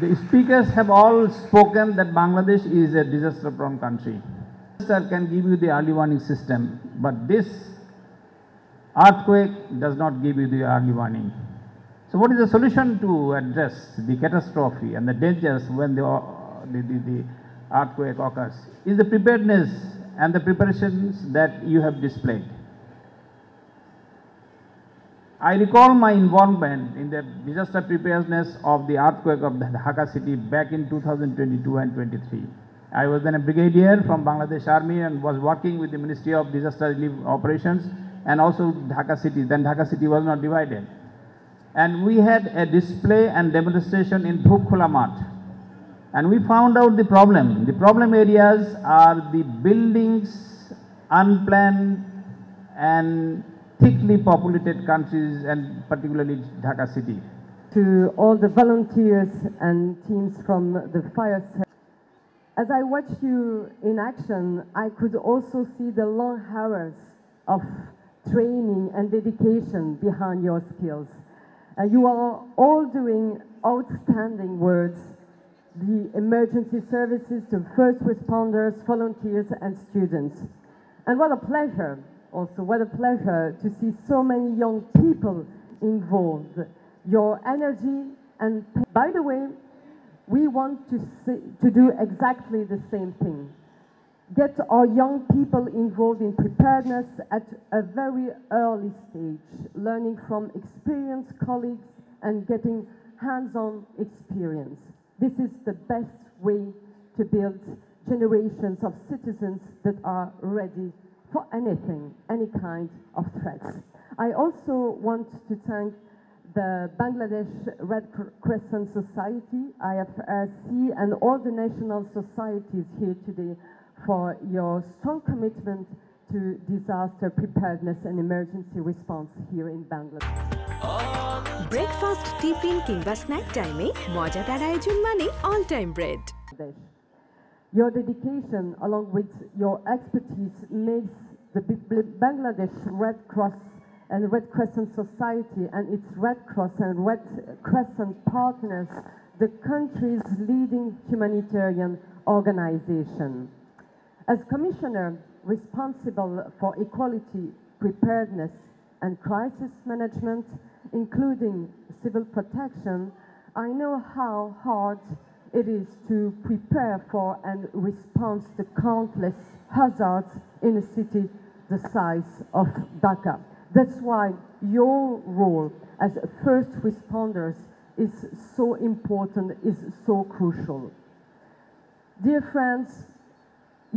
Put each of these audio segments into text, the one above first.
The speakers have all spoken that Bangladesh is a disaster-prone country. Disaster can give you the early warning system, but this earthquake does not give you the early warning. So what is the solution to address the catastrophe and the dangers when the earthquake occurs? Is the preparedness and the preparations that you have displayed. I recall my involvement in the disaster preparedness of the earthquake of the Dhaka city back in 2022 and 23. I was then a brigadier from Bangladesh Army and was working with the Ministry of Disaster Relief Operations and also Dhaka city. Then Dhaka city was not divided. And we had a display and demonstration in Dhukkhula Math. And we found out the problem. The problem areas are the buildings, unplanned and thickly populated countries, and particularly Dhaka city. To all the volunteers and teams from the fire service, as I watched you in action, I could also see the long hours of training and dedication behind your skills. You are all doing outstanding works. The emergency services, to first responders, volunteers and students. And what a pleasure, also, what a pleasure to see so many young people involved. Your energy and, by the way, we want to do exactly the same thing. Get our young people involved in preparedness at a very early stage, learning from experienced colleagues and getting hands-on experience. This is the best way to build generations of citizens that are ready for anything, any kind of threats. I also want to thank the Bangladesh Red Crescent Society, IFRC, and all the national societies here today for your strong commitment to disaster preparedness and emergency response here in Bangladesh. Breakfast tiffin কিংবা snack টাইমে মজাদার আয়োজন মানে all time bread. Your dedication along with your expertise makes the Bangladesh Red Cross and Red Crescent Society and its Red Cross and Red Crescent partners the country's leading humanitarian organization. As Commissioner responsible for equality, preparedness and crisis management, including civil protection, I know how hard it is to prepare for and respond to countless hazards in a city the size of Dhaka. That's why your role as first responders is so important, is so crucial. Dear friends,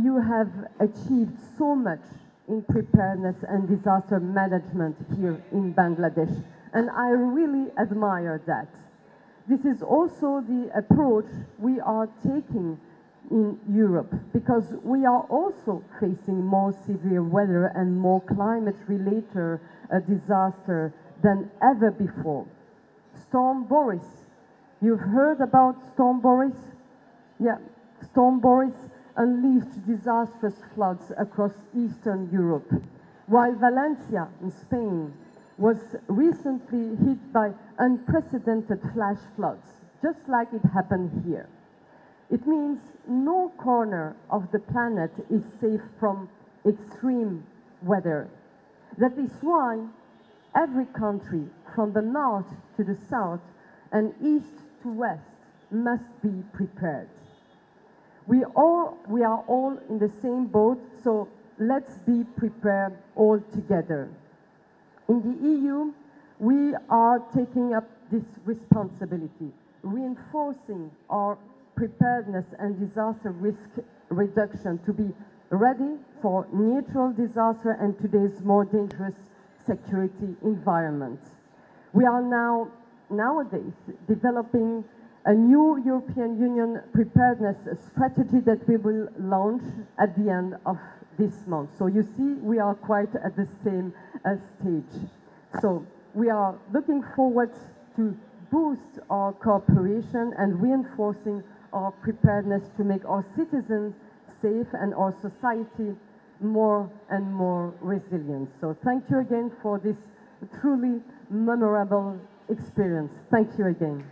you have achieved so much in preparedness and disaster management here in Bangladesh, and I really admire that. This is also the approach we are taking in Europe, because we are also facing more severe weather and more climate-related disaster than ever before. Storm Boris. You've heard about Storm Boris? Yeah, Storm Boris unleashed disastrous floods across Eastern Europe, while Valencia in Spain was recently hit by unprecedented flash floods, just like it happened here. It means no corner of the planet is safe from extreme weather. That is why every country, from the north to the south and east to west, must be prepared. We are all in the same boat, so let's be prepared all together. In the EU, we are taking up this responsibility, reinforcing our preparedness and disaster risk reduction to be ready for natural disaster and today's more dangerous security environments. We are nowadays developing a new European Union preparedness strategy that we will launch at the end of this month. So you see, we are quite at the same stage. So we are looking forward to boost our cooperation and reinforcing our preparedness to make our citizens safe and our society more and more resilient. So thank you again for this truly memorable experience. Thank you again.